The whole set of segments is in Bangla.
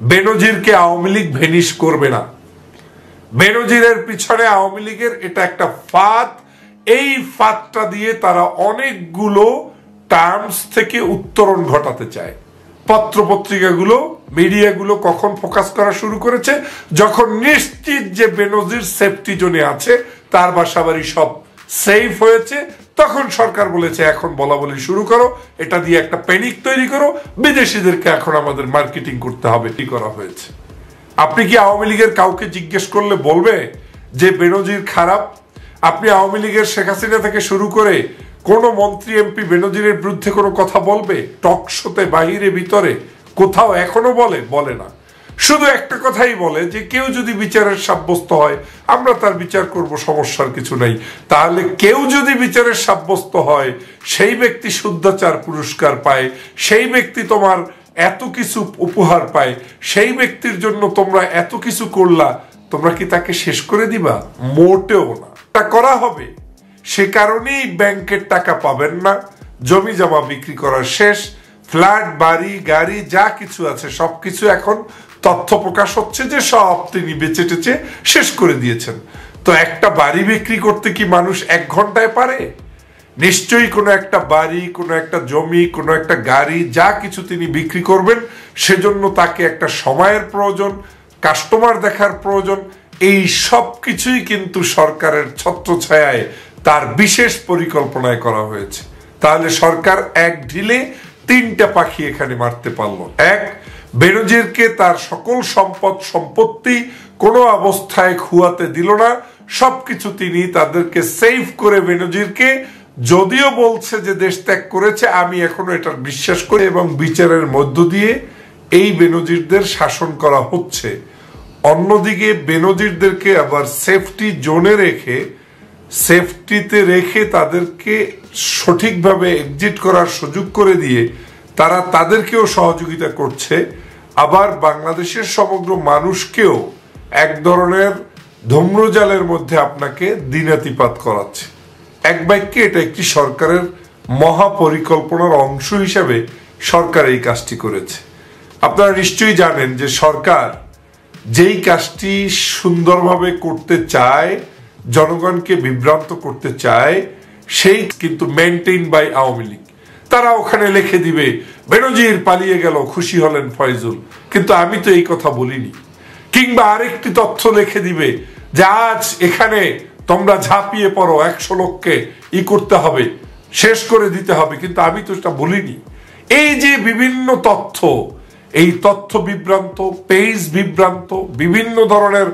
বেনজিরকে আওয়ামী লীগ ভেনিশ করবে না। বেনজিরের পিছনে আওয়ামী লীগের এটা একটা ফাঁদ। এই ফাঁদটা দিয়ে তারা অনেকগুলো টার্মস থেকে উত্তরণ ঘটাতে চায়। পত্রপত্রিকাগুলো, মিডিয়াগুলো কখন ফোকাস করা শুরু করেছে? যখন নিশ্চিত যে বেনজির সেফটি জোনে আছে, তার বাসাবাড়ি সব সেফ হয়েছে, তখন সরকার বলেছে এখন বলা বলি শুরু করো, এটা দিয়ে একটা প্যানিক তৈরি করো, বিদেশিদেরকে এখন আমাদের মার্কেটিং করতে হবে। কি করা হয়েছে? আপনি কি আওয়ামী লীগের কাউকে জিজ্ঞেস করলে বলবে যে বেনজির খারাপ? আপনি আওয়ামী লীগের শেখ হাসিনা থেকে শুরু করে কোন মন্ত্রী এমপি বেনজিরের বিরুদ্ধে কোনো কথা বলবে? টক শোতে, বাহিরে, ভিতরে কোথাও এখনো বলে না। শুধু একটা কথাই বলে যে কেউ যদি বিচারের সাব্যস্ত হয় আমরা তার বিচার করব, সমস্যার কিছু নাই। তাহলে কেউ যদি বিচারের সাব্যস্ত হয়, সেই ব্যক্তি শুদ্ধাচার পুরস্কার পায়, সেই ব্যক্তি তোমার এত কিছু উপহার পায়, সেই ব্যক্তির জন্য তোমরা এত কিছু করলা, তোমরা কি তাকে শেষ করে দিবা? মোটেও না। তা করা হবে, সে কারণেই ব্যাংকের টাকা পাবেন না, জমি জমা বিক্রি করা শেষ, ফ্ল্যাট, বাড়ি, গাড়ি যা কিছু আছে সবকিছু এখন তথ্য প্রকাশ হচ্ছে যে সব তিনি বেচে টেচে শেষ করে দিয়েছেন। তো একটা বাড়ি বিক্রি করতে কি মানুষ 1 ঘন্টায় পারে? নিশ্চয়ই কোনো একটা বাড়ি, কোনো একটা জমি, কোনো একটা গাড়ি যা কিছু তিনি বিক্রি করবেন, সেজন্য তাকে একটা সময়ের প্রয়োজন, কাস্টমার দেখার প্রয়োজন। এই সব কিছুই কিন্তু সরকারের ছত্রছায়ায় তার বিশেষ পরিকল্পনায় করা হয়েছে। তাহলে সরকার এক ঢিলে 3টা পাখি এখানে মারতে পারলো। এক, বেনজিরকে তার সকল সম্পদ সম্পত্তি কোনো অবস্থায় খুয়াতে দিল না, সবকিছু তিনি তাদেরকে সেভ করে বেনজিরকে, যদিও বলছে যে দেশ ত্যাগ করেছে, আমি এখনো এটা বিশ্বাস করি, এবং বিচারের মধ্য দিয়ে এই বেনজিরদের শাসন করা হচ্ছে। অন্যদিকে বেনজিরদেরকে আবার সেফটি জোনে রেখে, সেফটিতে রেখে তাদেরকে সঠিকভাবে এক্সিট করার সুযোগ করে দিয়ে তারা তাদেরকেও সহযোগিতা করছে। আবার বাংলাদেশের সমগ্র মানুষকেও এক ধরনের ধূম্রজালের মধ্যে আপনাকে দিনাতিপাত করাচ্ছে। এক বাক্যে এটা একটি সরকারের মহাপরিকল্পনার অংশ হিসেবে সরকার এই কাজটি করেছে। আপনারা নিশ্চয়ই জানেন যে সরকার যেই কাজটি সুন্দরভাবে করতে চায়, জনগণকে বিভ্রান্ত করতে চায়, সেই কিন্তু মেইনটেইন বাই আওয়ামী লীগ। তারা ওখানে লিখে দিবে বেনজির পালিয়ে গেল, খুশি হলেন ফয়জুল, কিন্তু আমি তো এই কথা বলিনি। কিংবা আরেকটি তথ্য লিখে দিবে যে আজ এখানে তোমরা ঝাঁপিয়ে পড়ো, 100 লোককে করতে হবে, শেষ করে দিতে হবে, কিন্তু আমি তো এটা বলিনি। এই যে বিভিন্ন তথ্য, এই তথ্য বিভ্রান্ত, পেজ বিভ্রান্ত, বিভিন্ন ধরনের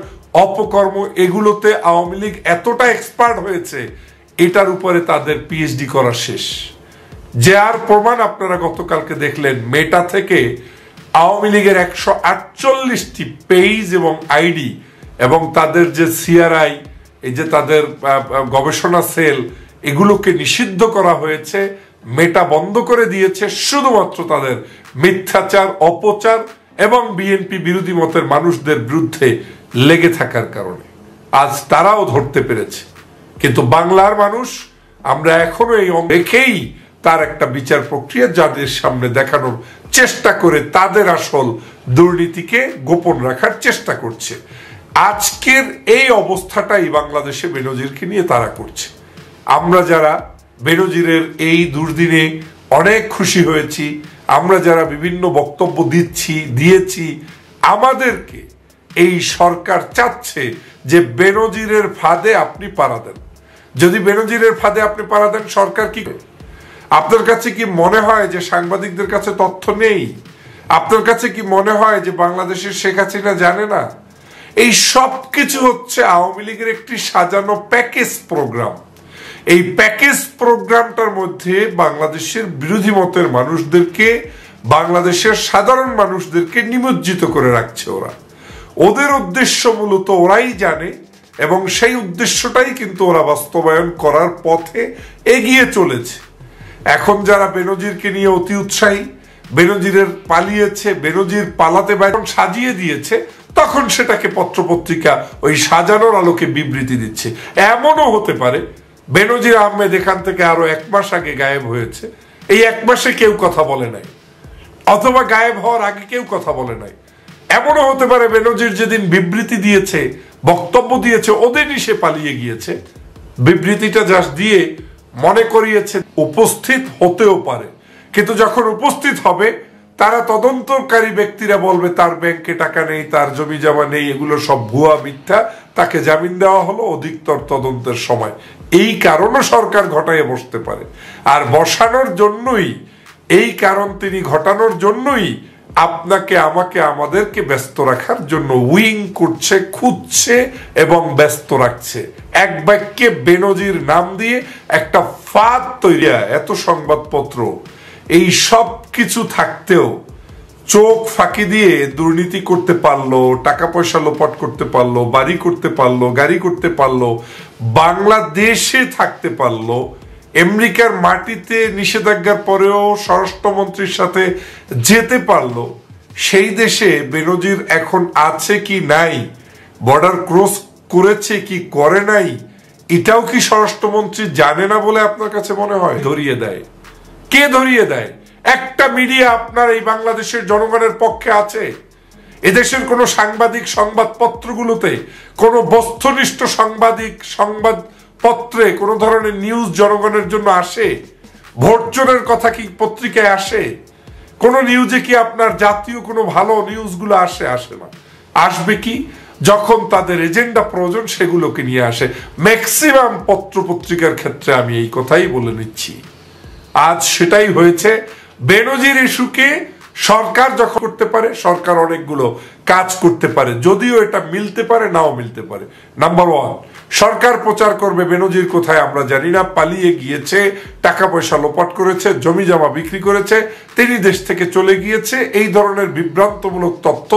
অপকর্ম, এগুলোতে আওয়ামী লীগ এতটা এক্সপার্ট হয়েছে, এটার উপরে তাদের পিএইচডি করা শেষ। যার প্রমাণ আপনারা গতকালকে দেখলেন, মেটা থেকে আওয়ামী লীগের 148টি পেজ এবং আইডি এবং তাদের যে সিআরআই, এই যে তাদের গবেষণা সেল, এগুলোকে নিষিদ্ধ করা হয়েছে। মেটা বন্ধ করে দিয়েছে শুধুমাত্র তাদের মিথ্যাচার, অপচার এবং বিএনপি বিরোধী মতের মানুষদের বিরুদ্ধে লেগে থাকার কারণে। আজ তারাও ধরতে পেরেছে, কিন্তু বাংলার মানুষ আমরা এখনো এই দেখেই তার একটা বিচার প্রক্রিয়া যাদের সামনে দেখানোর চেষ্টা করে তাদের আসল দুর্নীতিকে গোপন রাখার চেষ্টা করছে। আজকের এই অবস্থাটাই বাংলাদেশে বেনজিরকে নিয়ে তারা করছে। আমরা যারা বেনজিরের এই দুর্দিনে অনেক খুশি হয়েছি, আমরা যারা বিভিন্ন বক্তব্য দিয়েছি, আমাদেরকে এই সরকার চাচ্ছে যে বেনজিরের ফাঁদে আপনি পাড়া দেন। যদি বেনজিরের ফাঁদে আপনি পাড়া দেন, সরকার কি? আপনার কাছে কি মনে হয় যে সাংবাদিকদের কাছে তথ্য নেই? আপনার কাছে কি মনে হয় যে বাংলাদেশের শেখ হাসিনা জানে না? এই সব কিছু হচ্ছে আওয়ামী লীগের একটি সাজানো প্যাকেজ প্রোগ্রাম। এই প্যাকেজ প্রোগ্রামটার মধ্যে বাংলাদেশের বিরোধী মতের মানুষদেরকে, বাংলাদেশের সাধারণ মানুষদেরকে নিমজ্জিত করে রাখছে ওরা। ওদের উদ্দেশ্য মূলত ওরাই জানে, এবং সেই উদ্দেশ্যটাই কিন্তু ওরা বাস্তবায়ন করার পথে এগিয়ে চলেছে। এখন যারা বেনজিরকে নিয়ে অতি উৎসাহী, বেনজিরের পালিয়েছে, বেনজির পালাতে বাইরে সাজিয়ে দিয়েছে, তখন সেটাকে পত্রপত্রিকা ওই সাজানোর আলোকে বিবৃতি দিচ্ছে। এমনও হতে পারে বেনজির আহমেদ এখান থেকে আরো 1 মাস আগে গায়েব হয়েছে, এই 1 মাসে কেউ কথা বলে নাই, অথবা গায়েব হওয়ার আগে কেউ কথা বলে নাই। এমনও হতে পারে বেনজির যেদিন বিবৃতি দিয়েছে, বক্তব্য দিয়েছে, ওদিনই সে পালিয়ে গিয়েছে। বিবৃতিটা জাস্ট দিয়ে মনে করিয়েছে উপস্থিত হতেও পারে, কিন্তু যখন উপস্থিত হবে তারা তদন্তকারী ব্যক্তিরা বলবে তার ব্যাংকে টাকা নেই, তার জমি জমা নেই, এগুলো সব ভুয়া মিথ্যা, তাকে জামিন দেওয়া হলো অধিকতর তদন্তের সময়। এই কারণও সরকার ঘটাইয়ে বসতে পারে। আর বসানোর জন্যই, এই কারণ তিনি ঘটানোর জন্যই আপনাকে, আমাকে, আমাদেরকে ব্যস্ত রাখার জন্য উইং করছে, খুঁজছে এবং ব্যস্ত রাখছে। এক বাক্যে বেনজির নাম দিয়ে একটা ফাঁদ তৈরি। এত সংবাদপত্র, এই সব কিছু থাকতেও চোখ ফাঁকি দিয়ে দুর্নীতি করতে পারলো, টাকা পয়সা লোপাট করতে পারলো, বাড়ি করতে পারলো, গাড়ি করতে পারলো, বাংলাদেশে থাকতে পারলো, আমেরিকার মাটিতে নিষেধাজ্ঞার পরেও স্বরাষ্ট্রমন্ত্রীর সাথে যেতে পারলো। সেই দেশে বেনজির এখন আছে কি নাই, বর্ডার ক্রস করেছে কি করে নাই, এটাও কি স্বরাষ্ট্রমন্ত্রী জানে না বলে আপনার কাছে মনে হয়? ধরিয়ে দেয় কে? ধরিয়ে দেয় একটা মিডিয়া আপনার এই বাংলাদেশের জনগণের পক্ষে আছে? এদেশের কোন সাংবাদিক সংবাদপত্রগুলোতে, কোন বস্তুনিষ্ঠ সাংবাদিক সংবাদপত্রে কোন ধরনের নিউজ জনগণের জন্য আসে? ভোট চোরের কথা কি পত্রিকায় আসে? কোন নিউজে কি আপনার জাতীয় কোনো ভালো নিউজগুলো আসে? আসে না। আসবে কি? যখন তাদের এজেন্ডা প্রয়োজন সেগুলোকে নিয়ে আসে। ম্যাক্সিমাম পত্র পত্রিকার ক্ষেত্রে আমি এই কথাই বলে নিচ্ছি। আজ সেটাই হয়েছে। বেনজির ইস্যুকে সরকার যখন করতে পারে, সরকার অনেকগুলো কাজ করতে পারে, যদিও এটা মিলতে পারে, নাও মিলতে পারে। নাম্বার ওয়ান, সরকার প্রচার করবে বেনজির কোথায় আমরা জানি না, পালিয়ে গিয়েছে, টাকা পয়সা লোপাট করেছে, জমি জমা বিক্রি করেছে, তিনি দেশ থেকে চলে গিয়েছে, এই ধরনের বিভ্রান্তমূলক তথ্য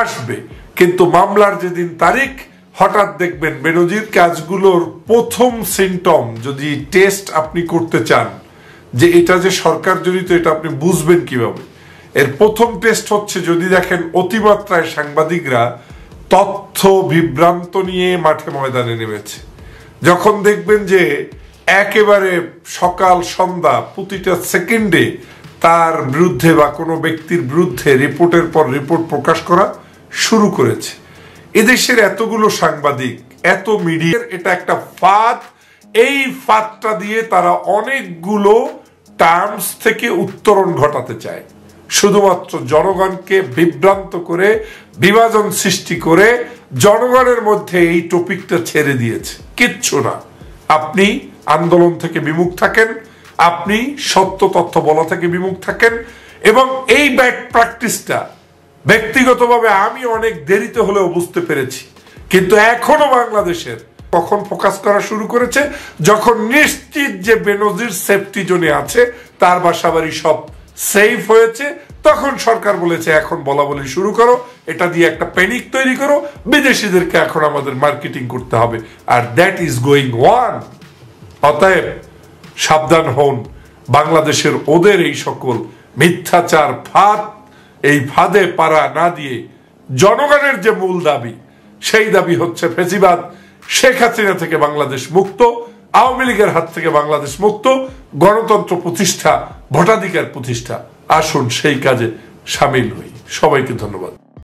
আসবে। কিন্তু মামলার যেদিন তারিখ, হঠাৎ দেখবেন বেনজির কাজগুলোর প্রথম সিমটম, যদি টেস্ট আপনি করতে চান যে এটা যে সরকার জড়িত, এটা আপনি বুঝবেন কিভাবে? এর প্রথম টেস্ট হচ্ছে যদি দেখেন অতিমাত্রায় সাংবাদিকরা তথ্য বিভ্রান্ত নিয়ে মাঠে ময়দানে নেমেছে। যখন দেখবেন যে একেবারে সকাল সন্ধ্যা প্রতিটা সেকেন্ডে তার বিরুদ্ধে বা কোনো ব্যক্তির বিরুদ্ধে রিপোর্টের পর রিপোর্ট প্রকাশ করা শুরু করেছে। এদেশের এতগুলো সাংবাদিক, এত মিডিয়ার এটা একটা ফাঁদ। এই ফাঁদটা দিয়ে তারা অনেকগুলো টার্মস থেকে উত্তরণ ঘটাতে চায়, শুধুমাত্র জনগণকে বিভ্রান্ত করে, বিভাজন সৃষ্টি করে জনগণের মধ্যে এই টপিকটা ছেড়ে দিয়েছে। কিচ্ছু না। আপনি আন্দোলন থেকে বিমুখ থাকেন, আপনি সত্য তথ্য বলা থেকে বিমুখ থাকেন, এবং এই ব্যাড প্র্যাকটিসটা ব্যক্তিগতভাবে আমি অনেক দেরিতে হলেও বুঝতে পেরেছি। কিন্তু এখনো বাংলাদেশের কখন ফোকাস করা শুরু করেছে, যখন নিশ্চিত যে বেনজির সেফটি জোনে আছে, তার বাসাবাড়ি সব সেফ হয়েছে, তখন সরকার বলেছে এখন বলা বলি শুরু করো, এটা দিয়ে একটা প্যানিক তৈরি করো, বিদেশিদেরকে এখন আমাদের মার্কেটিং করতে হবে। আর দ্যাট ইজ গোয়িং ওয়ান। অতএব সাবধান হন, বাংলাদেশের ওদের এই সকল মিথ্যাচার ফাঁদ, এই ফাঁদে পাড়া না দিয়ে জনগণের যে মূল দাবি, সেই দাবি হচ্ছে ফ্যাসিবাদ, শেখ হাসিনা থেকে বাংলাদেশ মুক্ত, আওয়ামী লীগের হাত থেকে বাংলাদেশ মুক্ত, গণতন্ত্র প্রতিষ্ঠা, ভোটাধিকার প্রতিষ্ঠা। আসুন সেই কাজে সামিল হই। সবাইকে ধন্যবাদ।